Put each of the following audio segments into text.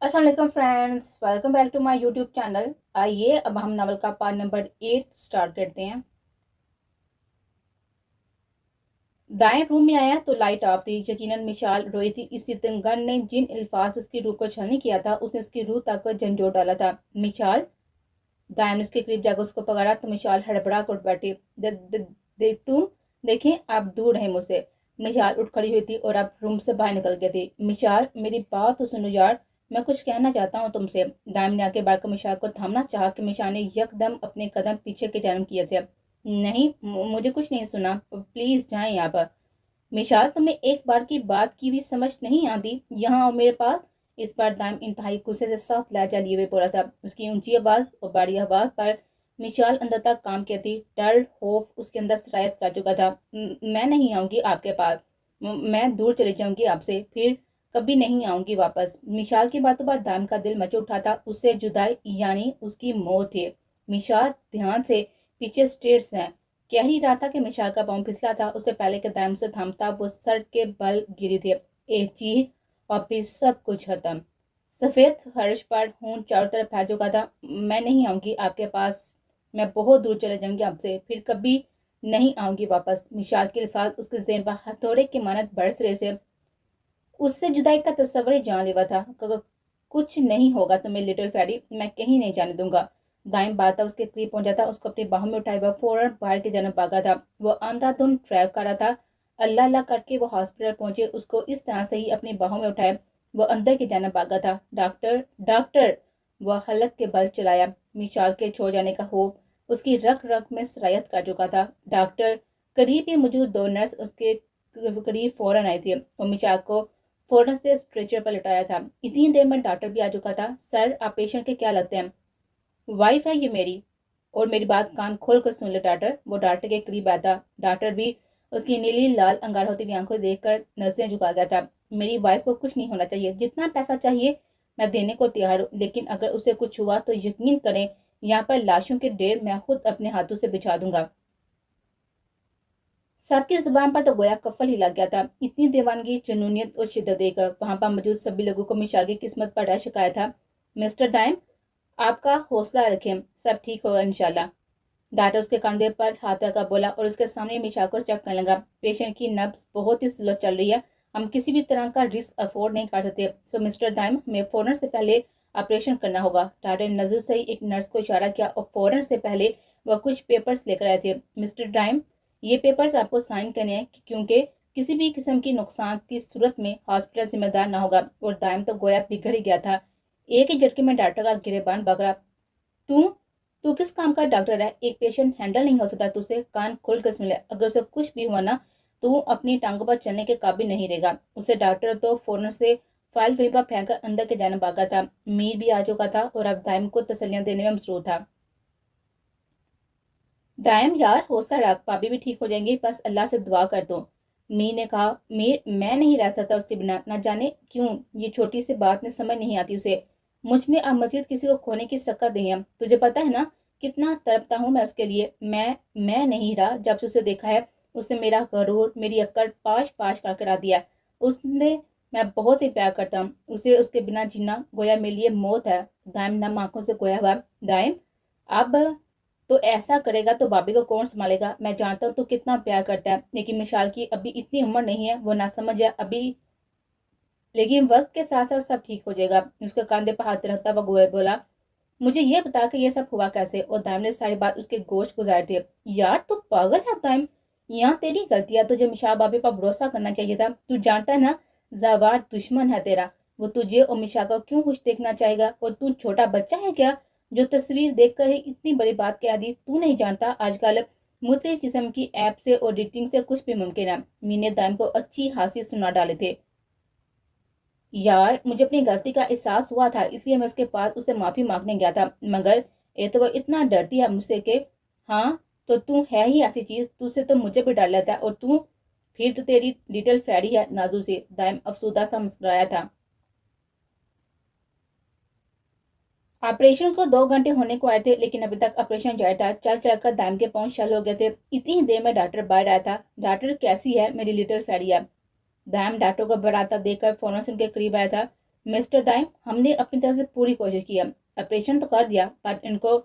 अस्सलाम वालेकुम friends, welcome back to my YouTube channel. आइए अब हम नावल का पार्ट नंबर 8 स्टार्ट करते हैं। दाएं रूम में आया तो लाइट ऑफ थी। यकीनन मिशाल रोई थी। इस सितंगन ने जिन अल्फाज उसकी रूह को छलनी किया था, उसने उसकी रूह तक झंझोड़ डाला था। मिशाल, दाएं ने उसके करीब जाकर उसको पकड़ा तो मिशाल हड़बड़ा कर उठ बैठी। दे, दे, दे, तुम देखें, आप दूर हैं मुझसे। मिशाल उठ खड़ी हुई थी और अब रूम से बाहर निकल गई थी। मिशाल, मेरी बात तो सुनो यार, मैं कुछ कहना चाहता हूँ तुमसे। दाइम ने आके बढ़कर मिशाल को थामना चाहा कि मिशाल ने यकदम अपने कदम पीछे की जानब किए थे। नहीं, मुझे कुछ नहीं सुना, प्लीज जाएं आप। मिशाल, तुम्हें एक बार की बात की भी समझ नहीं आती? यहाँ आओ मेरे पास। इस बार दाइम इंतहाई गुस्से से साफ लहजा लिए हुए बोला था। उसकी ऊंची आवाज और बड़ी आवाज पर मिशाल अंदर तक काम किया थी। डर खौफ उसके अंदर सरायत कर चुका था। मैं नहीं आऊंगी आपके पास। मैं दूर चली जाऊंगी आपसे, फिर कभी नहीं आऊंगी वापस। मिशाल की बातों पर दाइम का दिल मच उठा था। उससे जुदाई यानी उसकी मौत है। मिशाल, ध्यान से, पीछे स्टेयर्स हैं। कह ही रहा था कि मिशाल का पाँव फिसला था। उससे पहले के दाइम से थमता वो सड़क के बल गिरी थी। एक चीख और फिर सब कुछ खत्म। सफेद फर्श पर खून चारों तरफ फैल चुका था। मैं नहीं आऊंगी आपके पास। मैं बहुत दूर चले जाऊंगी आपसे, फिर कभी नहीं आऊंगी वापस। मिशाल के अल्फाज उसके ज़हन पर हथौड़े की मानत बरस रहे थे। उससे जुदाई का तस्वर ही जानलेवा था। कुछ नहीं होगा तुम्हें लिटिल फैरी, मैं कहीं नहीं जाने दूंगा। दाइम बाता उसके करीब पहुंचा था। उसको अपनी बाहों में उठाए वह फौरन बाहर की जानब भागा था। वो अंधाधुंध ड्राइव कर रहा था। अल्लाह अल्लाह करके वो हॉस्पिटल पहुंचे। उसको इस तरह से ही अपनी बाहों में उठाए वो अंदर की जानब भागा था। डॉक्टर, डॉक्टर, वह हलक के बल चलाया। मिशाल के छो जाने का खौफ उसकी रग रग में सरायत कर चुका था। डॉक्टर, करीब ही मौजूद दो नर्स उसके करीब फौरन आई थी और मिशाल को फौरन से स्ट्रेचर पर लिटाया था। इतनी देर में डॉक्टर भी आ चुका था। सर, आप पेशेंट के क्या लगते हैं? वाइफ है ये मेरी। और मेरी बात कान खोल कर सुन ले डॉक्टर। वो डॉक्टर के करीब आया था। डॉक्टर भी उसकी नीली लाल अंगार होती हुई आंखों देखकर नजरें झुका गया था। मेरी वाइफ को कुछ नहीं होना चाहिए। जितना पैसा चाहिए मैं देने को तैयार हूँ, लेकिन अगर उसे कुछ हुआ तो यकीन करें, यहाँ पर लाशों के ढेर मैं खुद अपने हाथों से बिछा दूंगा। सबकी जुबान पर तो गोया कफल ही लग गया था। इतनी दीवानगी, जुनूनियत और शिद्दत देखकर वहां पर मौजूद सभी लोगों को मिशाल की किस्मत पर डर शिकायत था। मिस्टर दाइम, आपका हौसला रखें, सब ठीक होगा इंशाल्लाह। डॉक्टर उसके कंधे पर हाथ रखकर बोला और उसके सामने मिशाल को चेक करने लगा। पेशेंट की नब्ज बहुत ही स्लो चल रही है। हम किसी भी तरह का रिस्क अफोर्ड नहीं कर सकते। सो मिस्टर दाइम, हमें फौरन से पहले ऑपरेशन करना होगा। डॉक्टर ने नजर से ही एक नर्स को इशारा किया और फौरन से पहले वह कुछ पेपर्स लेकर आए थे। मिस्टर दाइम, ये पेपर्स आपको साइन करने हैं, क्योंकि किसी भी किस्म की नुकसान की सूरत में हॉस्पिटल जिम्मेदार ना होगा। और दाइम तो गोया बिगड़ ही गया था। एक ही झटके में डॉक्टर का गिरेबान पकड़ा। तू तू किस काम का डॉक्टर है? एक पेशेंट हैंडल नहीं हो सकता तुझसे? कान खोल कर सुन ले, अगर उसे कुछ भी हुआ ना, तो वो अपनी टांगों पर चलने के काबिल नहीं रहेगा। उसे डॉक्टर तो फौरन से फाइल वहीं पर फेंक कर अंदर के जाने भागा था। मीर भी आ चुका था और अब दाइम को तसल्लियां देने में मसरूफ था। दाइम यार, हौसला रख, भाभी भी ठीक हो जाएंगी, बस अल्लाह से दुआ कर दो। मीर ने कहा। मीर, मैं नहीं रह सकता उसके बिना। न जाने क्यों ये छोटी सी बात में समझ नहीं आती उसे। मुझ में अब मजीद किसी को खोने की सकत नहीं है। तुझे पता है ना कितना तड़पता हूँ मैं उसके लिए। मैं नहीं रहा जब से उसे देखा है। उसने मेरा गरूर, मेरी अक्ल पाश पाश कर करा दिया। उसने मैं बहुत ही प्यार करता हूँ उसे। उसके बिना जीना गोया मेरे लिए मौत है। दाइम नम आंखों से गोया हुआ। दाइम, अब तो ऐसा करेगा तो भाभी को कौन संभालेगा? मैं जानता हूँ तू कितना प्यार करता है, लेकिन मिशाल की अभी इतनी उम्र नहीं है, वो ना समझ है अभी। लेकिन वक्त के साथ साथ सब ठीक हो जाएगा। उसके कंधे पर हाथ रखता हुआ गोयल बोला। मुझे ये बता कि ये सब हुआ कैसे? और दाइम ने सारी बात उसके गोश गुजार दी। यार तू पागल है दाइम, यहाँ तेरी गलती है। तुझे मिशाल भाभी पर भरोसा करना चाहिए था। तू जानता है ना, जावार दुश्मन है तेरा। वो तुझे और मिशाल को क्यों खुश देखना चाहेगा? और तू छोटा बच्चा है क्या जो तस्वीर देखकर ही इतनी बड़ी बात कह दी? तू नहीं जानता आजकल मुख्तलिफ किस्म की ऐप से और एडिटिंग से कुछ भी मुमकिन है। मीने दाइम को अच्छी हासिल सुना डाले थे। यार, मुझे अपनी गलती का एहसास हुआ था, इसलिए मैं उसके पास उससे माफी मांगने गया था। मगर ये तो वो इतना डरती है मुझसे कि। हाँ, तो तू है ही ऐसी चीज, तुझसे तो मुझे भी डर लगता है। और तू, फिर तो तेरी लिटिल फैरी है नाजू से। दाइम अफसोदा सा मुस्कुराया था। ऑपरेशन को 2 घंटे होने को आए थे, लेकिन अभी तक ऑपरेशन जारी था। चल चल कर दाइम के पाँव शल हो गए थे। इतनी ही देर में डॉक्टर बाहर आया था। डॉक्टर, कैसी है मेरी लिटिल फैरिया? दाइम डॉक्टर को बराता देखकर फौरन से उनके करीब आया था। मिस्टर दाइम, हमने अपनी तरफ से पूरी कोशिश की है, ऑपरेशन तो कर दिया पर इनको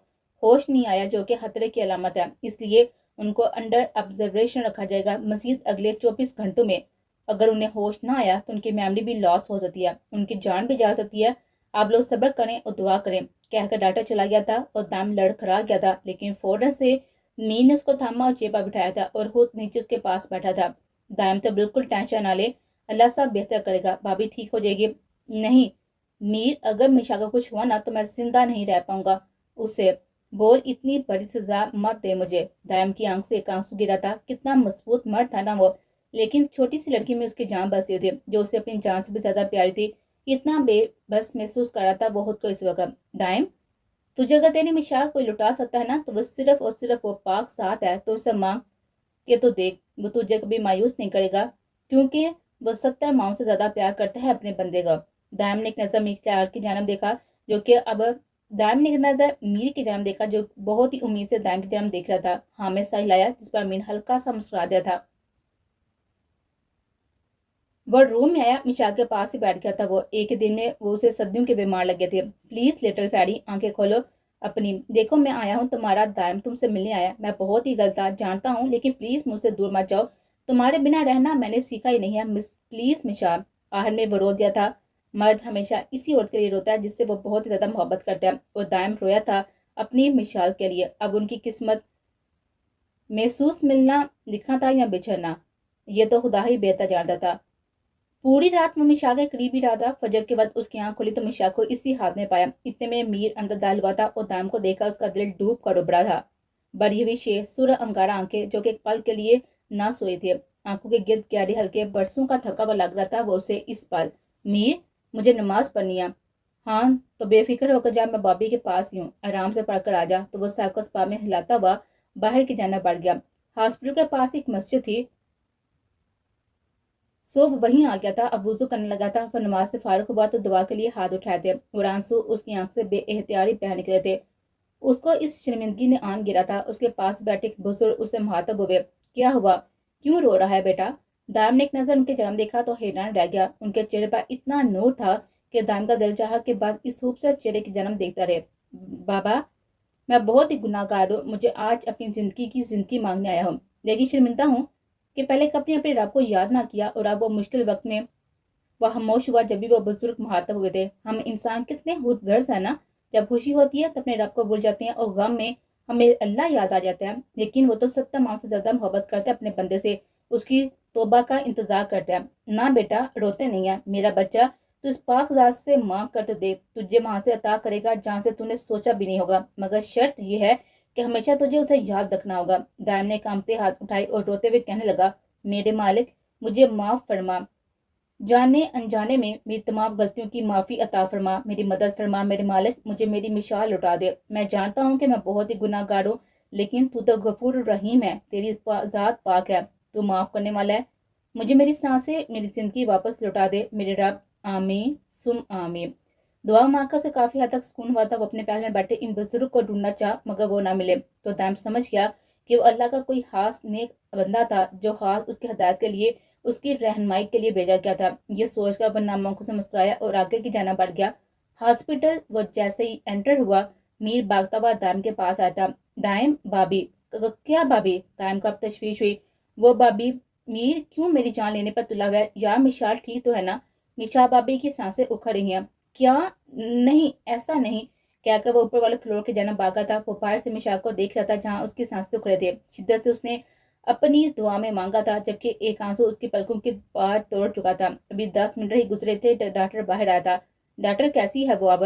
होश नहीं आया जो कि खतरे की अलामत है, इसलिए उनको अंडर ऑब्जर्वेशन रखा जाएगा मजीद अगले 24 घंटों में। अगर उन्हें होश ना आया तो उनकी मेमोरी भी लॉस हो सकती है, उनकी जान भी जा सकती है। आप लोग सब्र करें और दुआ करें। कहकर डॉक्टर चला गया था और दाम लड़खड़ा गया था, लेकिन फौरन से मीर ने उसको थामा और चेपा बिठाया था और खुद नीचे उसके पास बैठा था। दाम तो बिल्कुल टेंशन ना ले, अल्लाह साहब बेहतर करेगा, भाभी ठीक हो जाएगी। नहीं मीर, अगर मिशा का कुछ हुआ ना तो मैं जिंदा नहीं रह पाऊंगा। उसे बोल, इतनी बड़ी सजा मत दे मुझे। दायम की आंख से एक आंसू गिरा था। कितना मजबूत मर्द था ना वो, लेकिन छोटी सी लड़की में उसकी जान बसती थी जो उसे अपनी जान से भी ज्यादा प्यारी थी। इतना बेबस महसूस कर रहा था वो खुद को इस वक्त। दायम, तुझे अगर तेरी मिशाल कोई लुटा सकता है ना तो वो सिर्फ और सिर्फ वो पाक साथ है, तो उसे मांग के तो देख, वो तुझे कभी मायूस नहीं करेगा, क्योंकि वो 70 माओं से ज्यादा प्यार करता है अपने बंदे का। दायम ने एक नजर मीर चार की जानब देखा जो कि अब दायम ने एक नजर मीर की जानब देखा जो बहुत ही उम्मीद से दायम की जानब देख रहा था। हामिद सा हिलाया जिस पर मीर हल्का सा मुस्कुरा दिया था। वो रूम में आया, मिशा के पास ही बैठ गया था। वो एक ही दिन में वो उसे सदियों के बीमार लगे थे। प्लीज लिटिल फैरी, आंखें खोलो अपनी, देखो मैं आया हूँ, तुम्हारा दायम तुमसे मिलने आया। मैं बहुत ही गलत जानता हूँ, लेकिन प्लीज मुझसे दूर मत जाओ। तुम्हारे बिना रहना मैंने सीखा ही नहीं है प्लीज मिशा। आहर में वो रो दिया था। मर्द हमेशा इसी औरत के लिए रोता है जिससे वो बहुत ही ज्यादा मोहब्बत करता है, और दायम रोया था अपनी मिशाल के लिए। अब उनकी किस्मत महसूस मिलना लिखा था या बिछड़ना, ये तो खुदा ही बेहतर जानता था। पूरी रात वो मिशा के करीब ही रहा था। फजर के बाद उसकी आंख खुली तो मिशा को इसी हाथ में पाया। इतने में मीर अंदर दाल हुआ था और दाम को देखा उसका दिल डूब कर उभरा था। बड़ी हुई शेर सुर अंगारा आंखें जो कि एक पल के लिए ना सोई थी, आंखों के गिर्द गहरे हल्के बरसों का थका हुआ लग रहा था वो उसे इस पल। मीर, मुझे नमाज पढ़नी है। हाँ तो बेफिक्र होकर जा, मैं बाबी के पास ही हूँ, आराम से पढ़कर आ जा। तो वो सर को स्पा में हिलाता हुआ बाहर की जाना बढ़ गया। हॉस्पिटल के पास एक मस्जिद थी, सो वहीं आ गया था। अब वुजू करने लगा था। फिर नमाज से फारूक हुआ तो दुआ के लिए हाथ उठाए थे और आंसू उसकी आंख से बेएहतियाती बह निकले थे। उसको इस शर्मिंदगी ने आन गिरा था। उसके पास बैठे एक बुजुर्ग उसे मुहातब हुए। क्या हुआ, क्यों रो रहा है बेटा? दाम ने एक नजर उनके जन्म देखा तो हैरान रह गया। उनके चेहरे पर इतना नूर था कि दाम का दिल चाहा कि बाद इस खूबसूरत चेहरे की जन्म देखता रहे। बाबा, मैं बहुत ही गुनाहगार हूँ, मुझे आज अपनी जिंदगी मांगने आया हूँ, लेकिन शर्मिंदा हूँ कि पहले कभी अपने रब को याद ना किया, और अब वो मुश्किल वक्त में वह खामोश हुआ जब भी वो बुजुर्ग मुहातब हुए थे। हम इंसान कितने खुदगर्ज है ना, जब खुशी होती है तो अपने रब को भूल जाते हैं और गम में हमें अल्लाह याद आ जाता है। लेकिन वो तो 70 माओं से ज्यादा मोहब्बत करता है अपने बंदे से, उसकी तोबा का इंतजार करता है। ना बेटा, रोते नहीं है मेरा बच्चा, तू इस पाक जात से मांग कर तो दे, तुझे वहां से अता करेगा जहाँ से तूने सोचा भी नहीं होगा, मगर शर्त यह है कि हमेशा तुझे उसे याद रखना होगा। दायम ने कांपते हाथ उठाए और रोते हुए कहने लगा, मेरे मालिक, मुझे माफ फरमा, जाने अनजाने में मेरी तमाम गलतियों की माफ़ी अता फरमा, मेरी मदद फरमा मेरे मालिक, मुझे मेरी मिसाल लौटा दे। मैं जानता हूँ कि मैं बहुत ही गुनाहगार हूँ, लेकिन तू तो गफूर रहीम है, तेरी ज़ात पाक है, तू माफ़ करने वाला है। मुझे मेरी सांसें, मेरी ज़िंदगी वापस लौटा दे मेरे रब। आमीन सुम आमीन। दुआ मांगकर उसे काफ़ी हद तक सुकून हुआ था। वो अपने पहल में बैठे इन बुजुर्ग को ढूंढना चाह मगर वो ना मिले तो दाम समझ गया कि वो अल्लाह का कोई खास नेक बंदा था जो खास उसकी हदायत के लिए, उसकी रहनुमाई के लिए भेजा गया था। ये सोचकर वह नामों से मुस्कुराया और आगे की जाना बढ़ गया। हॉस्पिटल वो जैसे ही एंटर हुआ, मीर भागता हुआ दायम के पास आया था। दायम, भाभी। क्या भाभी? दायम का अब तशवीश हुई। वो भाभी। मीर, क्यों मेरी जान लेने पर तुला हुआ है? यार मिशाल ठीक तो है ना? मिशा भाभी की सांसें उखड़ रही हैं। क्या? नहीं, ऐसा नहीं। कहकर वो ऊपर वाले फ्लोर के जाना भागा था। वो बाहर से मिशा को देख रहा था जहाँ उसकी सांसें उखड़े थे। शिद्दत से उसने अपनी दुआ में मांगा था, जबकि एक आंसू उसकी पलकों के पार तोड़ चुका था। अभी 10 मिनट ही गुजरे थे, डॉक्टर बाहर आया था। डॉक्टर, कैसी है वो अब?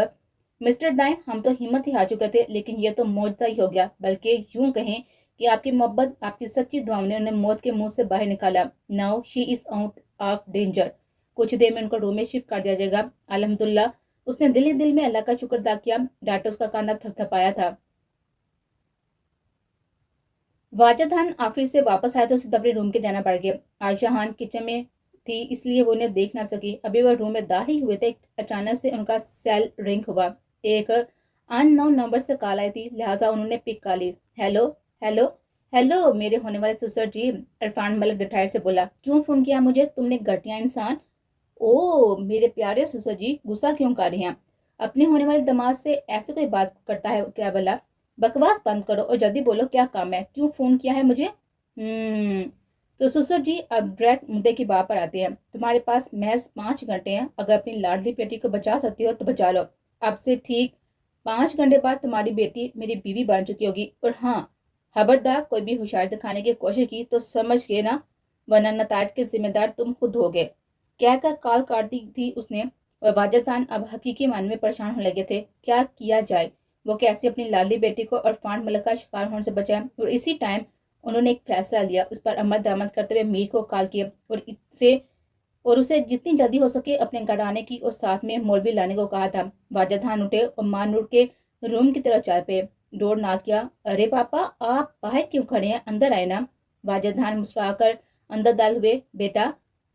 मिस्टर दाइम, हम तो हिम्मत ही हार चुके थे, लेकिन ये तो मौजज़ा ही हो गया, बल्कि यूं कहें कि आपकी मोहब्बत, आपकी सच्ची दुआओं ने उन्हें मौत के मुंह से बाहर निकाला। Now she is out of danger. कुछ देर में उनको रूम में शिफ्ट कर दिया जाएगा। अल्हम्दुलिल्लाह, उसने दिल ही दिल में अल्लाह का शुक्र अदा किया। डॉक्टर उसका कांधा थपथपाया था। वाजिद खान ऑफिस से वापस आए तो उसे अपने रूम के जाना पड़ गया। आयशा खान किचन में थी, इसलिए वो उन्हें देख ना सकी। अभी वह रूम में दाखिल हुए थे, अचानक से उनका सेल रिंग हुआ। एक अननोन नंबर से कॉल आई थी, लिहाजा उन्होंने पिक कर ली। हेलो हेलो हेलो, मेरे होने वाले ससुर जी, इरफान मलिक डिठाइट से बोला। क्यों फोन किया मुझे तुमने, घटिया इंसान? او میرے پیارے سسر جی غصہ کیوں کر رہے ہیں؟ اپنے ہونے والے دماغ سے ایسے کوئی بات کرتا ہے کیا بلا؟ بکواس بند کرو اور جلدی بولو کیا کام ہے، کیوں فون کیا ہے مجھے؟ تو سسر جی اب ڈائریکٹ مدعے کی بات پر آتے ہیں۔ تمہارے پاس محض 5 گھنٹے ہیں، اگر اپنی لاڈلی بیٹی کو بچا سکتی ہو تو بچا لو۔ اب سے ٹھیک 5 گھنٹے بعد تمہاری بیٹی میری بیوی بن چکی ہوگی، اور ہاں خبردار کوئی بھی ہوشیاری دکھانے کی کوشش کی تو سمجھ گئے نا، ورنہ نتائج کے ذمہ دار تم خود ہوگے۔ کہہ کر کال کاٹ دی تھی اس نے، اور واجد خان اب حقیقی معنی میں پریشان ہونے لگے تھے۔ کیا کیا جائے، وہ کیسے اپنی لاڈلی بیٹی کو اور فانڈ ملک کا شکار ہونے سے بچائے؟ اور اسی ٹائم انہوں نے ایک فیصلہ لیا، اس پر عمل درآمد کرتے ہوئے میر کو کال کیا اور اسے جتنی جلدی ہو سکے اپنے گھر آنے کی اور ساتھ میں مولوی لانے کو کہا تھا۔ واجد خان اٹھے اور ماں نور کے روم کی طرف چل پے۔ ڈور ناک کیا۔ ارے پاپا آپ باہر کیوں کھڑے ہیں، اندر آئے نا۔ واجد خان مسکرا کر اندر داخل ہوئے۔ بیٹا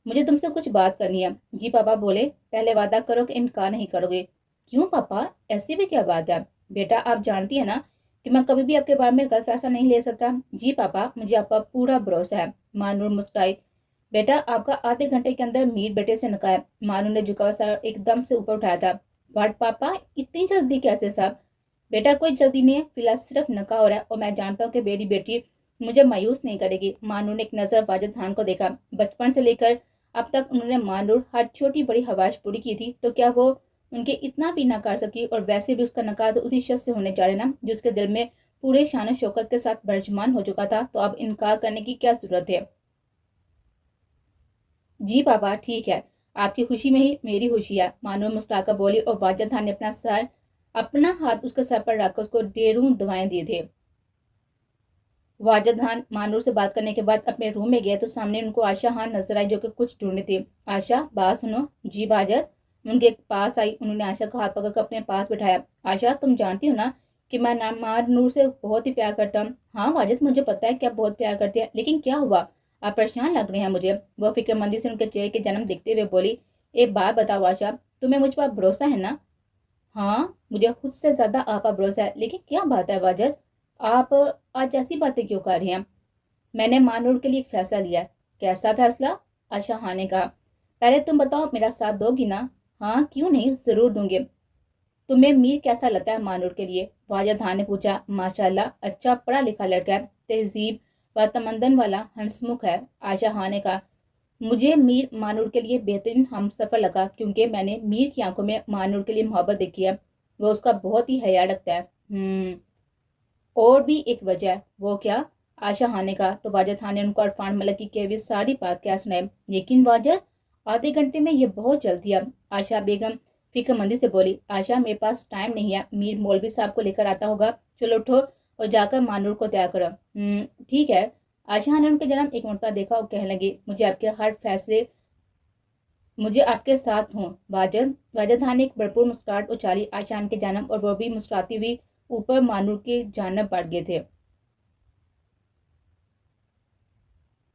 مجھے تم سے کچھ بات کرنی ہے۔ جی پاپا بولے، پہلے وعدہ کرو کہ انکار نہیں کرو گے۔ کیوں پاپا، ایسی بھی کیا بات ہے؟ بیٹا آپ جانتی ہیں نا کہ میں کبھی بھی آپ کے بارے میں غلط فیصلہ نہیں لے سکتا۔ جی پاپا مجھے آپ پر پورا بھروسہ ہے۔ ماں نور مسکرائی۔ بیٹا آپ کا آدھے گھنٹے کے اندر میر بیٹے سے نکاح ہے۔ ماں نور نے جھکا ہوا سر ایک دم سے اوپر اٹھایا تھا۔ واٹ پاپا اتنی جلدی کیسے صاحب؟ بیٹا کوئی جلدی نہیں ہے، فی الحال صرف نکاح ہو رہا ہے اور میں جانتا ہوں کہ میری بیٹی مجھے مایوس نہیں کرے گی۔ ماں نور نے ایک نظر واجد خان کو دیکھا۔ بچپن سے لے کر اب تک انہوں نے ماں نور ہر چھوٹی بڑی خواہش پوری کی تھی، تو کیا وہ ان کے اتنا بھی نہ کر سکی؟ اور ویسے بھی اس کا نکاح تو اسی شخص سے ہونے جا رہا نا جو اس کے دل میں پورے شان و شوکت کے ساتھ برجمان ہو چکا تھا، تو اب انکار کرنے کی کیا ضرورت ہے؟ جی پاپا ٹھیک ہے، آپ کی خوشی میں ہی میری خوشی ہے، ماں نور مسکرا کر بولی، اور واجد خان نے اپنا ہاتھ اس کے سر پر رکھ کر اس کو ڈیروں دعائیں دی تھے۔ واجد خان ماں نور سے بات کرنے کے بعد اپنے روم میں گئے تو سامنے ان کو آشا خان نظر آئی جو کہ کچھ ڈھونڈی تھی۔ آشا بات سنو۔ جی واجد۔ ان کے پاس آئی، انہوں نے آشا کا ہاتھ پکڑ کر اپنے پاس بٹھایا۔ آشا تم جانتی ہو نا کہ میں ماں نور سے بہت ہی پیار کرتا ہوں۔ ہاں واجد مجھے پتا ہے کہ آپ بہت پیار کرتے ہیں، لیکن کیا ہوا؟ آپ پریشان لگ رہے ہیں مجھے۔ وہ فکر مندی سے ان کے چہرے کے جنم دیکھتے ہوئے بولی، ایک بات بتاؤ آشا، تمہیں مجھ پر بھروسہ ہے نا؟ ہاں مجھے خود سے زیادہ آپ پر بھروسہ ہے، لیکن کیا بات ہے واجد، آپ آج ایسی باتیں کیوں کر رہے ہیں؟ میں نے ماں نور کے لیے ایک فیصلہ لیا ہے۔ کیسا فیصلہ؟ آشا خان نے کہا۔ پہلے تم بتاؤ میرا ساتھ دو گی نا؟ ہاں کیوں نہیں، ضرور دوں گے۔ تمہیں میر کیسا لگتا ہے ماں نور کے لیے؟ واجد خان نے پوچھا۔ ماشاءاللہ اچھا پڑھا لکھا لڑکا ہے، تہذیب و تمدن والا، ہنسمکھ ہے۔ آشا خان نے کہا۔ مجھے میر ماں نور کے لیے بہترین ہم سفر لگا، کیونکہ میں نے میر کی آنکھوں میں ماں نور کے لیے محبت دیکھی ہے، وہ اس کا بہت ہی حیا رکھتا ہے۔ اور بھی ایک وجہ ہے۔ وہ کیا؟ آشا خان نے کہا تو واجد خان نے ان کو عرفان ملک کی کہی ہوئی ساری بات کیا سنائی۔ لیکن واجد آدھے گھنٹے میں یہ بہت جلدی ہے، آشا بیگم فکر مندی سے بولی۔ آشا میرے پاس ٹائم نہیں ہے، میر مولوی صاحب کو لے کر آتا ہوگا، چلو اٹھو اور جا کر ماں نور کو تیار کرو۔ ٹھیک ہے۔ آشا خان نے ان کے جنم ایک مرتبہ دیکھا اور کہنے لگی، مجھے آپ کے ہر فیصلے مجھے آپ کے ساتھ ہوں واجد خان نے ایک بھرپور مسکراہٹ اچھالی آشا خان کے جانب، اور وہ بھی مسکراتی ہوئی اوپر ماں نور کی جانب بڑھ گئے تھے۔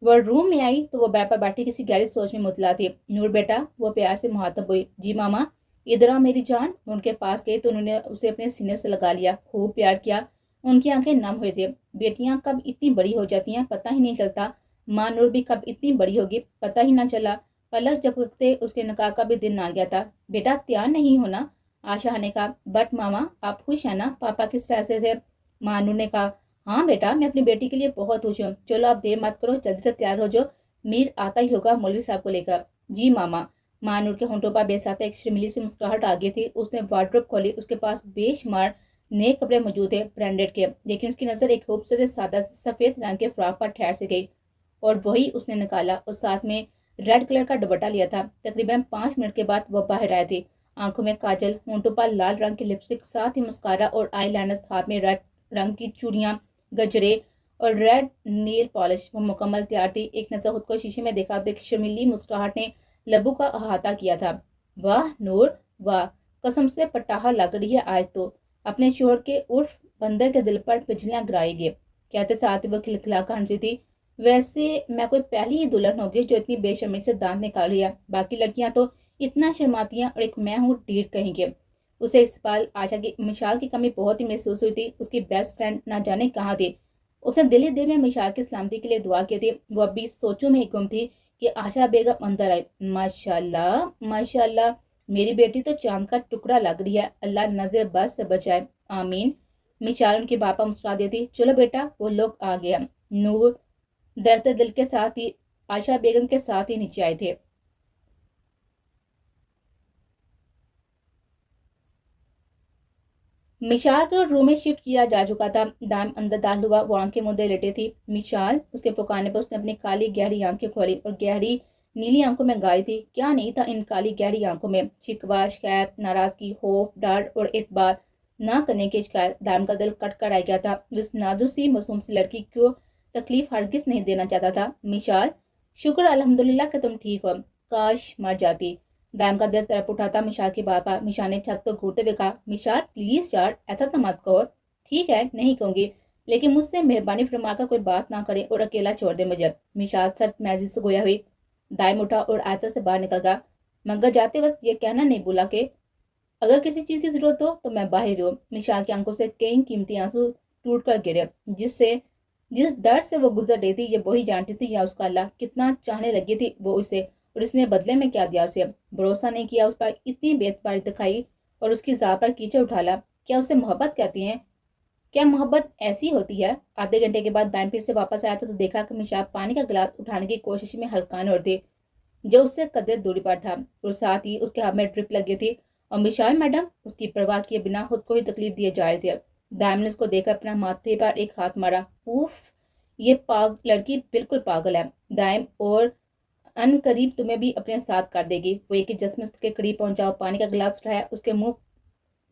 وہ روم میں آئی تو وہ بیڈ پر بیٹھی کسی گہری سوچ میں مطلع تھی۔ نور بیٹا، وہ پیار سے مخاطب ہوئی۔ جی ماما۔ ادھر آ میری جان۔ وہ ان کے پاس گئی تو انہوں نے اسے اپنے سینے سے لگا لیا، خوب پیار کیا۔ ان کی آنکھیں نم ہوئی تھی۔ بیٹیاں کب اتنی بڑی ہو جاتی ہیں پتہ ہی نہیں چلتا، ماں نور بھی کب اتنی بڑی ہوگی پتہ ہی نہ چلا۔ پلک جھپکتے اس کے نکاح کا بھی دن آ گیا تھا۔ بیٹا تیار نہیں ہونا؟ آشا نے کہا۔ بٹ ماما آپ خوش ہیں نا پاپا کس فیصلے سے؟ ماں نور نے کہا۔ ہاں بیٹا میں اپنی بیٹی کے لیے بہت خوش ہوں، چلو آپ دیر مت کرو، جلدی سے تیار ہو جاؤ، میر آتا ہی ہوگا مولوی صاحب کو لے کر۔ جی ماما۔ ماں نور کے ہونٹوں پر بے ساتھ ایک شرمیلی سی مسکراہٹ آ گئی تھی۔ اس نے وارڈروب کھولی، اس کے پاس بے شمار نئے کپڑے موجود تھے برانڈیڈ کے، لیکن اس کی نظر ایک خوبصورت سادہ سفید رنگ کے فراک پر ٹھہر سے گئی، اور وہی اس نے نکالا اور ساتھ میں ریڈ کلر کا دوپٹہ لیا تھا۔ تقریباً 5 منٹ کے بعد وہ باہر آئے تھے، آنکھوں میں کاجل، ہونٹوں پر لال رنگ کی لپسٹک، ساتھ ہی مسکارا اور آئی لائنر، ہاتھ میں ریڈ رنگ کی چوڑیاں، گجرے اور ریڈ نیل پالش۔ وہ مکمل تیار تھی۔ ایک نظر خود کو شیشے میں دیکھا تو ایک شرمیلی مسکراہٹ نے لبوں کا احاطہ کیا تھا۔ واہ نور واہ، قسم سے پٹاہا لگ رہی ہے آج تو، اپنے شوہر کے عرف بندر کے دل پر بجلیاں گرائے گی۔ کہتے ساتھ وہ کھلکھلا کر ہنسی تھی۔ ویسے میں کوئی پہلی ہی دلہن ہوگی جو اتنی بے شرمی سے دانت نکال رہی ہے، باقی لڑکیاں تو اتنا شرماتی ہیں، اور ایک میں ہوں ڈیڑھ کہیں گے۔ اسے اس پال آشا کی مشال کی کمی بہت ہی محسوس ہوئی تھی۔ اس کی بیسٹ فرینڈ نہ جانے کہاں تھی۔ اس نے دل ہی دل میں مشال کی سلامتی کے لیے دعا کی تھی۔ وہ اب بھی سوچوں میں ہی گم تھی کہ आशा बेगम अंदर आई। माशाल्लाह माशाल्लाह, मेरी बेटी तो चांद का टुकड़ा लग रही है, अल्लाह नजर बस से बचाए, आमीन। मिशाल उनके पापा मुस्कुरा देती। चलो बेटा, वो लोग आ गया। नूर दरख्त दिल के साथ ही आशा बेगम के साथ ही नीचे आए थे। मिशाल को रूम में शिफ्ट किया जा चुका था। दाम अंदर दाखिल हुआ, वो आंखें मूंदे लेटे थी। मिशाल, उसके पुकारने पर उसने अपनी काली गहरी आंखें खोली और गहरी नीली आंखों में गाड़ी थी। क्या नहीं था इन काली गहरी आंखों में? शिकवा, शिकायत, नाराजगी, खौफ, डर और एक बार ना करने की शिकायत। दाम का दिल कट कर आ गया था। उस नाजुक सी मासूम सी लड़की को तकलीफ हरगिज नहीं देना चाहता था। मिशाल, शुक्र अल्हम्दुलिल्लाह कि तुम ठीक हो, काश मर जाती। दाम का दिल तड़प उठा था। मिशाल के पापा। मिशाल ने छत को घूरते हुए कहा, मिशाल प्लीज यार, ऐसा तो मत कहो। ठीक है, नहीं कहूंगी, लेकिन मुझसे मेहरबानी फरमाकर कोई बात ना करे और अकेला छोड़ दे मुझे। मिशाल सर मैजिद से गोया हुई दायम उठा और आयता से बाहर निकल गया, मगर जाते वक्त ये कहना नहीं भूला कि अगर किसी चीज की जरूरत हो तो मैं बाहर हूँ। मिशाल की आंखों से कई कीमती आंसू टूट कर गिरे। जिस दर्द से वो गुजर रही थी ये वही जानती थी, या उसका अल्लाह कितना चाहने लगी थी वो उसे, और इसने बदले में क्या दिया उसे। भरोसा नहीं किया, उस पर इतनी बेतबारी दिखाई और उसकी ज़ात पर कीचड़ उठाला। क्या उसे मोहब्बत कहती हैं? क्या मोहब्बत ऐसी होती है? आधे घंटे के बाद दाएं फिर से वापस आया था तो देखा कि मिशाल पानी का गिलास उठाने की कोशिश में हल्कान और थी, जो उससे कदर दूरी पर था, और साथ ही उसके हाथ में ड्रिप लगी थी। और मिशाल मैडम उसकी परवाह किए बिना खुद को ही तकलीफ दिए जा रहे थे। दाइम ने उसको देखकर अपना माथे पर एक हाथ मारा। उफ, ये लड़की बिल्कुल पागल है दाइम, और अन करीब तुम्हें भी अपने साथ कर देगी। वो एक ही जस्म उसके करीब पहुंचा, पानी का गिलास उठाया, उसके मुंह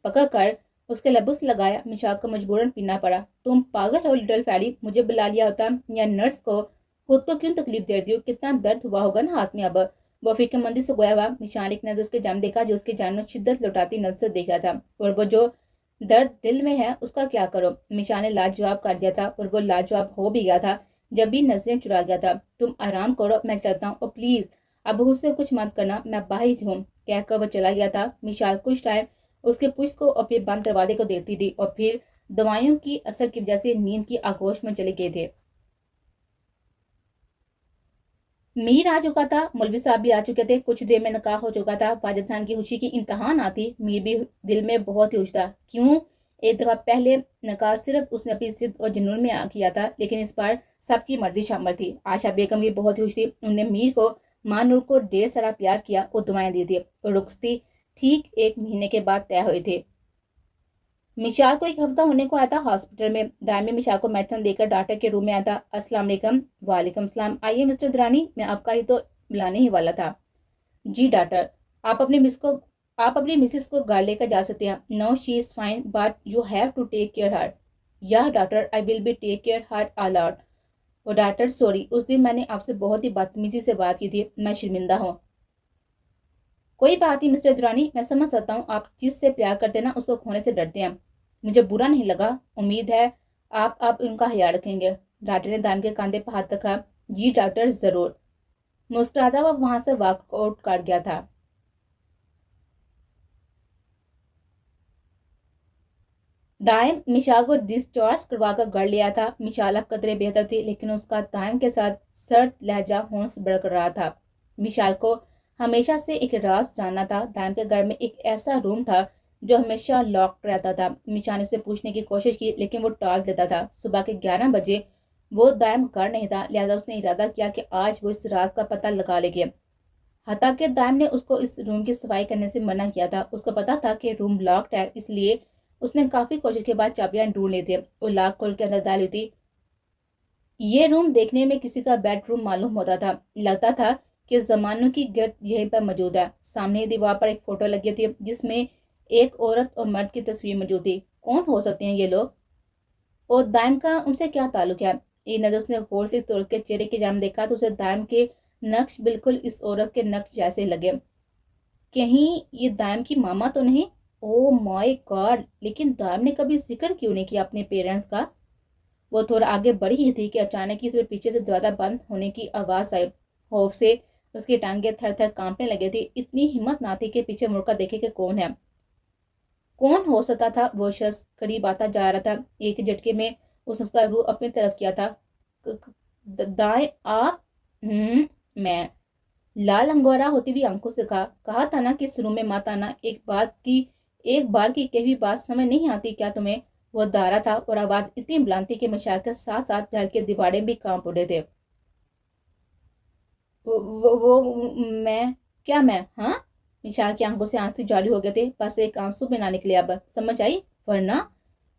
पकड़ कर उसके लबों से लगाया। मिशाल को मजबूरन पीना पड़ा। तुम पागल हो लिटिल फैरी, मुझे बुला लिया होता या नर्स को, खुद को क्यों तकलीफ दे रही हो? कितना दर्द हुआ होगा ना हाथ में। अब वो फिक्रमंदी से गोया हुआ। मिशाल एक नजर उसके जाम देखा जो उसके जान में शिद्दत लौटाती नजर से देख रहा था, और वो जो दर्द दिल में है उसका क्या करो। मिशाल ने लाजवाब कर दिया था, और वो लाजवाब हो भी गया था जब भी नजरें चुरा गया था। तुम आराम करो, मैं चलता हूँ, और प्लीज अब उससे कुछ मत करना, मैं बाहर हूँ, कहकर वो चला गया था। मिशाल कुछ टाइम उसके पुष्ट को और फिर बंद दरवाजे को देखती थी, और फिर दवाइयों की असर की वजह से नींद की आगोश में चले गए थे। मीर आ चुका था, मौलवी साहब भी आ चुके थे, कुछ देर में निकाह हो चुका था। वाजिद खान की खुशी की इंतहा ना थी। मीर भी दिल में बहुत ही खुश था। क्यों? एक दफा पहले निकाह सिर्फ उसने अपनी जिद और जुनून में किया था, लेकिन इस बार सबकी मर्जी शामिल थी। आशा बेगम भी बहुत ही खुश थी। उन्होंने मीर को मां नूर को ढेर सारा प्यार किया और दुआएं दी थी, और रुखसती ठीक 1 महीने के बाद तय हुए थे। मिशाल को 1 हफ्ता होने को आया था हॉस्पिटल में। दायमी मिशाल को मेडिसिन देकर डॉक्टर के रूम में आया था। अस्सलाम वालेकुम। वालेकुम सलाम। आइए मिस्टर दुरानी, मैं आपका ही तो बुलाने ही वाला था। जी डॉक्टर, आप अपने मिस को आप अपनी मिसेस को घर लेकर जा सकते हैं। No, she is fine, but you have to take care her. या doctor, I will be take care her a lot. और डॉक्टर सॉरी, उस दिन मैंने आपसे बहुत ही बदतमीजी से बात की थी, मैं शर्मिंदा हूँ। कोई बात नहीं मिस्टर दुरानी, मैं समझ सकता हूँ आप जिससे प्यार करते हैं ना उसको खोने से डरते हैं। मुझे बुरा नहीं लगा, उम्मीद है आप उनका ख्याल रखेंगे। डॉक्टर ने दाम के कंधे पर हाथ रखा। जी डॉक्टर, जरूर। मुस्कुराता हुआ वहां से वॉकआउट कर गया था। दाइम मिशाल को डिस्चार्ज करवाकर घर लिया था। मिशाल अब कदरे बेहतर थी, लेकिन उसका दाइम के साथ सर्द लहजा होंस बढ़ रहा था। मिशाल को हमेशा से एक राज जानना था। दाइम के घर में एक ऐसा रूम था जो हमेशा लॉक्ड रहता था। मिशाल ने उसे पूछने की कोशिश की, लेकिन वो टाल देता था। सुबह के 11 बजे वो दाइम घर नहीं था, लिहाजा उसने इरादा किया कि आज वो इस राज का पता लगा लेगी। हालांकि दाइम ने उसको इस रूम की सफाई करने से मना किया था। उसको पता था कि रूम लॉक्ड है, इसलिए उसने काफी कोशिश के बाद चाबियां ढूंढ ली थी और लाख खोल के अंदर डाली थी। ये रूम देखने में किसी का बेडरूम मालूम होता था। लगता था कि जमानों की गिरद यहीं पर मौजूद है। सामने दीवार पर एक फोटो लगी थी जिसमें एक औरत और मर्द की तस्वीर मौजूद थी। कौन हो सकते हैं ये लोग, और दाइम का उनसे क्या ताल्लुक है? ये नजर उसने गौर से तोड़ के चेहरे के जाम देखा तो उसे दाइम के नक्श बिल्कुल इस औरत के नक्श जैसे लगे। कहीं ये दाइम की मामा तो नहीं? ओ माय गॉड, लेकिन दाइम ने कभी जिक्र क्यों नहीं किया अपने पेरेंट्स का? वो थोड़ा आगे बढ़ी ही थी कि अचानक ही उसके पीछे से दरवाजा बंद होने की आवाज आई। खौफ से उसकी टांगे थर थर कांपने लगे थी। इतनी हिम्मत ना थी कि पीछे मुड़कर देखे कि कौन है। कौन हो सकता था? वो शख्स करीब आता जा रहा था। एक झटके में उसने उसका रूह अपनी तरफ किया था। दाएं आप? میں لال انگورا ہوتی ہوئی آنکھوں سے کہا تھا نا کہ اس روم میں مت آنا. ایک بار کی کہی ہوئی بات سمجھ نہیں آتی کیا تمہیں؟ وہ دارا تھا اور آواز اتنی بلند تھی کہ مشال کے ساتھ ساتھ گھر کے دیواریں بھی کانپ اٹھے تھے. میں کیا میں ہاں؟ مشال کی آنکھوں سے آنسو جاری ہو گئے تھے. بس ایک آنسو بھی نہ نکلے اب. سمجھ آئی؟ ورنہ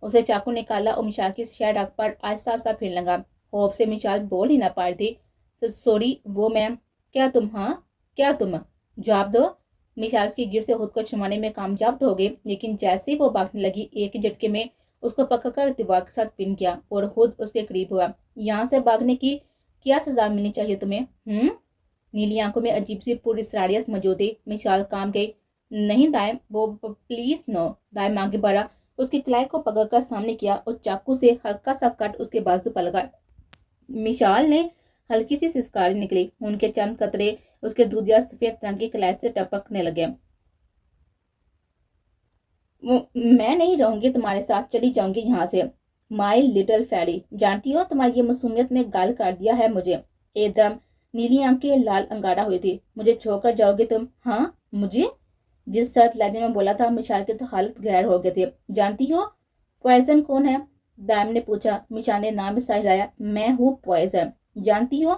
اسے چاقو نکالا اور مشال کی شیڈ آنکھ پر آہستہ آہستہ پھرنے لگا. خوف سے مشال بول ہی نہ پا رہی تھی. سوری وہ میم. کیا تم؟ ہاں کیا تم؟ جواب دو. مشال کی گر سے خود کو چھمانے میں کامیاب تو ہو گئی لیکن جیسے ہی وہ بھاگنے لگی ایک جھٹکے میں اس کو پکڑ کر دیوار کے ساتھ پن کیا اور خود اس کے قریب ہوا. یہاں سے بھاگنے کی کیا سزا ملنی چاہیے تمہیں؟ نیلی آنکھوں میں عجیب سی پوری اسراریت موجود تھی. مشال کام گئی. نہیں دائم وہ پلیز نو. دائم آگے بڑھا اس کی کلائی کو پکڑ کر سامنے کیا اور چاقو سے ہلکا سا کٹ اس کے بازو پر لگا. مشال نے ہلکی سی سسکاری نکلی. ان کے چند قطرے اس کے دودھیا سفید رنگ کی کلائی سے ٹپکنے لگے. میں نہیں رہوں گی تمہارے ساتھ. چلی جاؤں گی یہاں سے. مائی لٹل فیری. جانتی ہو تمہاری یہ معصومیت نے گال کر دیا ہے مجھے. ایک دم نیلی آنکھیں لال انگارا ہوئی تھی. مجھے چھوڑ کر جاؤ گے تم؟ ہاں مجھے؟ جس سرد لہجے میں بولا تھا مشال کی تو حالت غیر ہو گئی تھی. جانتی ہو پوائزن کون ہے؟ دائم نے پوچھا. مشال نے نام سا ہلایا. میں ہوں پوائزن. جانتی ہو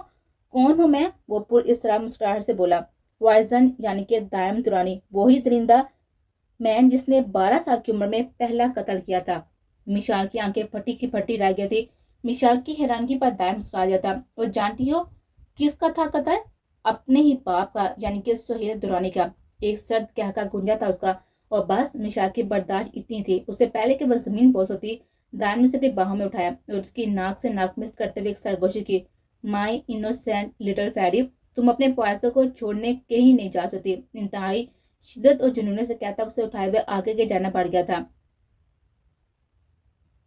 کون ہوں میں؟ وہ پر اسرار مسکراہٹ سے بولا. پوائزن یعنی کہ دائم درانی. وہی درندہ مین جس نے 12 سال کی عمر میں پہلا قتل کیا تھا. مشال کی آنکھیں پھٹی کی پھٹی رہ گئی تھی. مشال کی حیرانگی پر دائم مسکرا دیا تھا. اور جانتی ہو کس کا تھا قتل؟ اپنے ہی باپ کا یعنی کہ سہیل درانی کا. ایک سرد کہکا گونجا تھا اس کا. اور بس مشال کی برداشت اتنی تھی. اس سے پہلے کہ وہ زمین بوس ہوتی دائم نے اسے اپنی باہوں میں اٹھایا اور اس کی ناک سے ناک مس کرتے ہوئے ایک سرگوشی کی. مائی انوسینٹ لٹل فیری. تم اپنے پوائزن کو چھوڑنے کہیں نہیں جا سکتی. انتہائی شدت اور جنونے سے کہتا اسے اٹھائے ہوئے آگے کے جانا پڑ گیا تھا.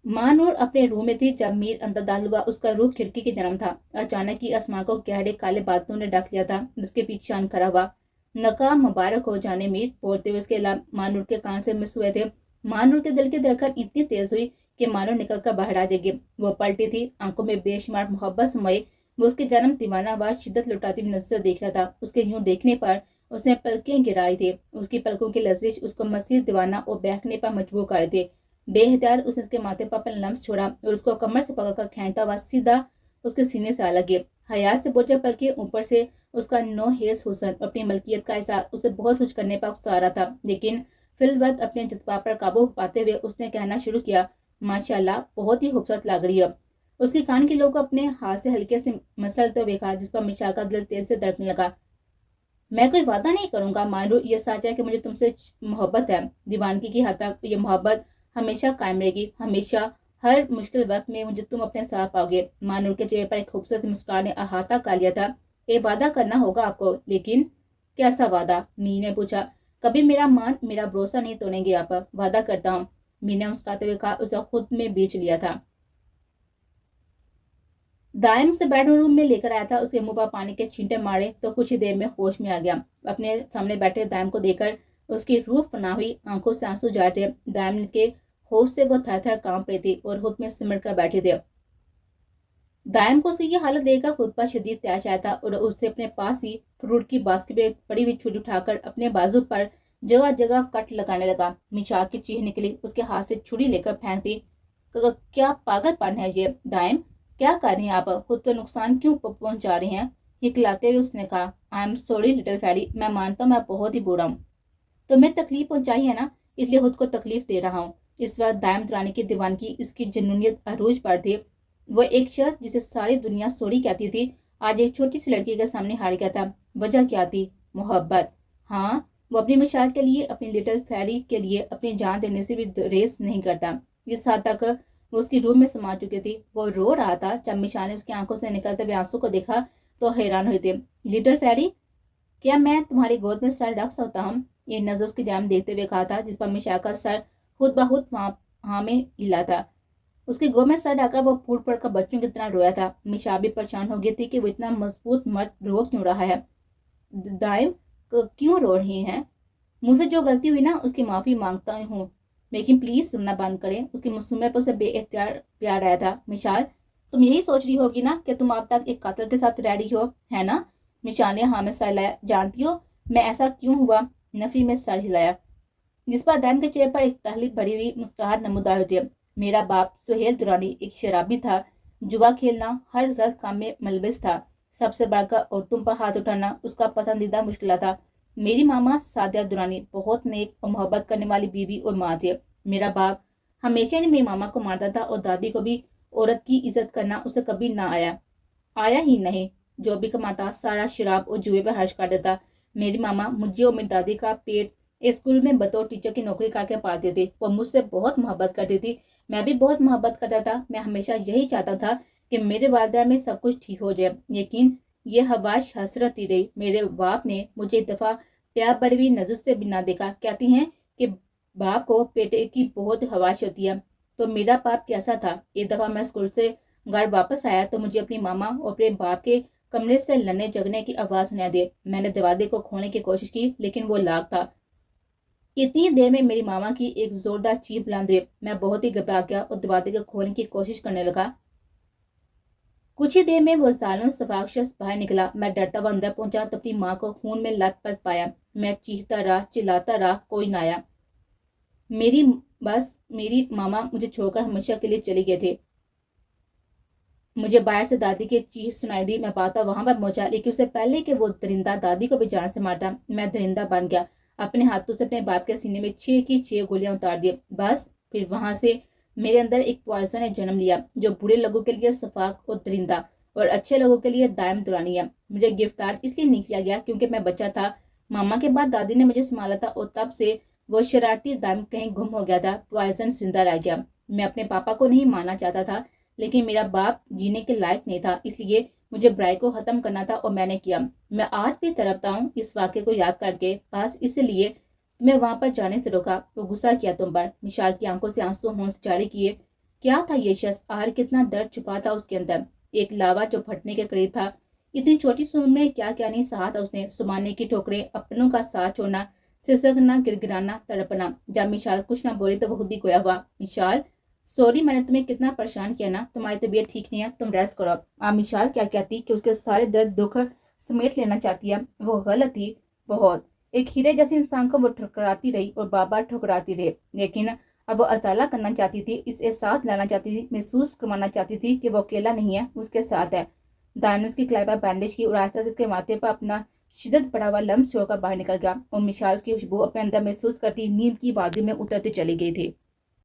ماں نور اپنے روم میں تھی جب میر اندر داخل ہوا. اس کا روح کھڑکی کی جنم تھا. اچانک ہی آسمان کو گہرے کالے بادلوں نے ڈھک لیا تھا. اس کے پیچھے آن کھڑا ہوا. ناکام مبارک ہو جانے میر بولتے ہوئے اس کے ماں نور کے کان سے مس ہوئے تھے. ماں نور کے دل کی دھڑکن اتنی تیز ہوئی کہ مانو نکل کر باہر آ جائے گی. وہ پلٹی تھی. آنکھوں میں بے شمار محبت سمائی. وہ اس کے جنم دیوانہ آواز شدت لٹاتی ہوئی نظر دیکھ رہا تھا. اس کے یوں دیکھنے پر اس نے پلکیں گرائی تھی. اس کی پلکوں کی لرزش اس کو مزید دیوانہ اور بہکنے پر مجبور کر تھی. بے احتیاط اس نے اس کے ماتھے پر اپنا لمس چھوڑا اور اس کو کمر سے پکڑ کر کھینچتا ہوا سیدھا اس کے سینے سے آ لگے. حیات سے بوجھل پلکیں اوپر سے اس کا نو حیض حسن اور اپنی ملکیت کا احساس اسے بہت کچھ کرنے پر اکسا رہا تھا. لیکن فی الوقت اپنے جذبات پر قابو پاتے ہوئے اس نے کہنا شروع کیا. ماشاءاللہ بہت ہی خوبصورت لگ رہی ہے. اس کی کان کے لوگ اپنے ہاتھ سے ہلکے سے مسلتے ہوئے کہا جس پر مشال کا دل تیز سے دھڑکنے لگا. میں کوئی وعدہ نہیں کروں گا مانو. یہ سچ ہے کہ مجھے تم سے محبت ہے. دیوانگی کی حد تک یہ محبت ہمیشہ قائم رہے گی. ہمیشہ ہر مشکل وقت میں مجھے تم اپنے ساتھ پاؤ گے. مانور کے چہرے پر ایک خوبصورت مسکراہٹ نے احاطہ کر لیا تھا. ایک وعدہ کرنا ہوگا آپ کو. لیکن کیسا وعدہ؟ می نے پوچھا. کبھی میرا بھروسہ نہیں توڑیں گے آپ. وعدہ کرتا ہوں. می نے مسکراتے ہوئے کہا. اسے خود میں بیچ لیا تھا. دائم سے بیڈ روم میں لے کر آیا تھا. اس کے منہ پر پانی کے چھینٹے مارے تو کچھ ہی دیر میں ہوش میں آ گیا. اپنے سامنے بیٹھے دائم کو دیکھ کر اس کی روح فنا ہوئی. آنکھوں سے آنسو جار تھے. دائم کے خوف سے وہ تھر تھر کانپ رہی تھی اور خود میں سمٹ کر بیٹھے تھے. دائم کو اس کی یہ حالت دیکھ کر خود پر شدید تیش آیا تھا اور اسے اپنے پاس ہی فروٹ کی باسکٹ میں پڑی ہوئی چھری اٹھا کر اپنے بازو پر جگہ جگہ کٹ لگانے لگا. مشال کی چیخ نکلی. اس کے ہاتھ سے چھری لے کر پھینک دی. کیا پاگل پن ہے یہ دائم؟ کیا کر رہے ہیں آپ؟ خود کو نقصان کیوں پہنچا رہے ہیں؟ ہکلاتے ہوئے اس نے کہا. I am sorry little fairy. میں مانتا ہوں میں بہت ہی برا ہوں. تمہیں تکلیف پہنچائی ہے نا اس لیے خود کو تکلیف دے رہا ہوں. اس وقت دائم درانی کی دیوانگی اس کی جنونیت عروج پر تھی. وہ ایک شخص جسے ساری دنیا سوری کہتی تھی آج ایک چھوٹی سی لڑکی کے سامنے ہار گیا تھا. وجہ کیا تھی؟ محبت. ہاں وہ اپنی مشال کے لیے اپنی لٹل فیری کے لیے اپنی جان دینے سے بھی ریس نہیں کرتا. اس حد تک وہ اس کی روح میں سما چکی تھی. وہ رو رہا تھا. جب مشال نے اس کی آنکھوں سے نکلتے ہوئے آنسو کو دیکھا تو حیران ہوئی تھی. لٹل فیری کیا میں تمہاری گود میں سر رکھ سکتا ہوں؟ یہ نظر اس کی جانب دیکھتے ہوئے کہا تھا جس پر مشال کا سر خود بخود وہاں میں ہلا تھا. اس کی گود میں سر ڈھکا وہ پھوٹ پڑ کر بچوں کی طرح رویا تھا. مشال بھی پریشان ہو گئی تھی کہ وہ اتنا مضبوط مرد رو کیوں رہا ہے. دائم کیوں رو رہی ہیں؟ مجھ سے جو غلطی ہوئی نا اس کی معافی مانگتا ہوں لیکن پلیز سننا بند کریں. اس کی معصومیت پر اسے بے اختیار پیار آیا تھا. مشال تم یہی سوچ رہی ہوگی نا کہ تم اب تک ایک قاتل کے ساتھ رہ رہی ہو ہے نا؟ मिशाल ने हाँ में सर हिलाया। जानती हो मैं ऐसा क्यों हुआ? नफी में सर हिलाया, जिस पर दान के चेहरे पर एक तकलीफ भरी हुई मुस्कुराहट नमूदार होती है। मेरा बाप सुहेल दुरानी एक शराबी था। जुआ खेलना, हर गलत काम में मुलविस था। सबसे बढ़कर औरतों पर हाथ उठाना उसका पसंदीदा मुश्किल था। मेरी मामा सादिया दुरानी बहुत नेक और मोहब्बत करने वाली बीवी और माँ थी। मेरा बाप हमेशा ही मेरी मामा को मारता था और दादी को भी। औरत की इज्जत करना उसे कभी ना आया ही नहीं। जो भी कमाता सारा शराब और जुए पर खर्च कर देता। मेरी मामा मुझे और मेरी दादी का पेट स्कूल में बतौर टीचर की नौकरी करके पालती थी। वो मुझसे बहुत मोहब्बत करती थी, मैं भी बहुत मोहब्बत करता था। मैं हमेशा यही चाहता था कि मेरे वालदा में सब कुछ ठीक हो जाए, लेकिन ये हवाश हसरत ही रही। मेरे बाप ने मुझे एक दफ़ा प्यार बड़ी हुई नजर से भी ना देखा। कहती हैं कि बाप को बेटे की बहुत हवाश होती है। तो मेरा बाप कैसा था? एक दफ़ा मैं स्कूल से घर वापस आया तो मुझे अपनी मामा और अपने बाप के कमरे से लड़ने जगने की आवाज़ सुनाई दी। मैंने दरवाजे को खोलने की कोशिश की, लेकिन वो लाक था। इतनी देर में मेरी मामा की एक जोरदार चीख बुलंद हुई। मैं बहुत ही घबरा गया और दरवाजे को खोलने की कोशिश करने लगा। कुछ ही देर में वो जालिम सफाक शख्स बाहर निकला। मैं डरता हुआ अंदर पहुंचा तो अपनी माँ को खून में लथपथ पाया। मैं चीखता रहा, चिल्लाता रहा, कोई ना आया। मेरी मामा मुझे छोड़कर हमेशा के लिए चले गए थे। मुझे बाहर से दादी की चीख सुनाई दी। मैं भागता वहां पर पहुंचा, लेकिन उससे पहले कि वो दरिंदा दादी को भी जान से मारता, मैं दरिंदा बन गया। अपने हाथों से अपने बाप के सीने में 6 की 6 गोलियां उतार दी। बस फिर वहां से मेरे अंदर एक पॉइजन ने जन्म लिया, जो बुरे लोगों के लिए सफाक और दरिंदा और अच्छे लोगों के लिए दायम दुरानी है। मुझे गिरफ्तार इसलिए नहीं किया गया क्योंकि मैं बच्चा था। मामा के बाद दादी ने मुझे संभाला था और तब से वो शरारती दायम कहीं गुम हो गया था। पॉइजन जिंदा रह गया। मैं अपने पापा को नहीं मानना चाहता था, लेकिन मेरा बाप जीने के लायक नहीं था, इसलिए मुझे बुराई को खत्म करना था और मैंने किया। मैं आज भी तड़पता हूँ इस वाक्य को याद करके। बस इसलिए तुम्हें वहां पर जाने से रोका, वो गुस्सा किया तुम पर। मिशाल की आंखों से आंसू होंठ जारी किए। क्या था ये शख्स? आखिर कितना दर्द छुपा था उसके अंदर। एक लावा जो फटने के करीब था। इतनी छोटी सी उम्र में क्या क्या नहीं सहा था उसने। सुमाने की ठोकरें, अपनों का साथ छोड़ना, सिसकना, गिड़गिड़ाना, तड़पना। जब मिशाल कुछ ना बोली तो वो खुद ही खोया हुआ। मिशाल, सॉरी मैंने तुम्हें कितना परेशान किया ना। तुम्हारी तबीयत ठीक नहीं है, तुम रेस्ट करो। मिशाल क्या कहती कि उसके सारे दर्द दुख समेट लेना चाहती है। वो गलत थी बहुत। एक हीरे जैसे इंसान को वो ठुकराती रही और बार बार ठुकराती रही, लेकिन अब वो अजाला करना चाहती थी, इस एहसास लाना चाहती थी, महसूस करवाना चाहती थी कि वो अकेला नहीं है, उसके साथ है। दान ने उसकी कलाई पर बैंडेज की और आहिस्ता से उसके माथे पर अपना शिद्दत पड़ा हुआ लम्स छोड़कर बाहर निकल गया और मिशाल उसकी खुशबू अपने अंदर महसूस करती नींद की वादी में उतरते चली गई थी।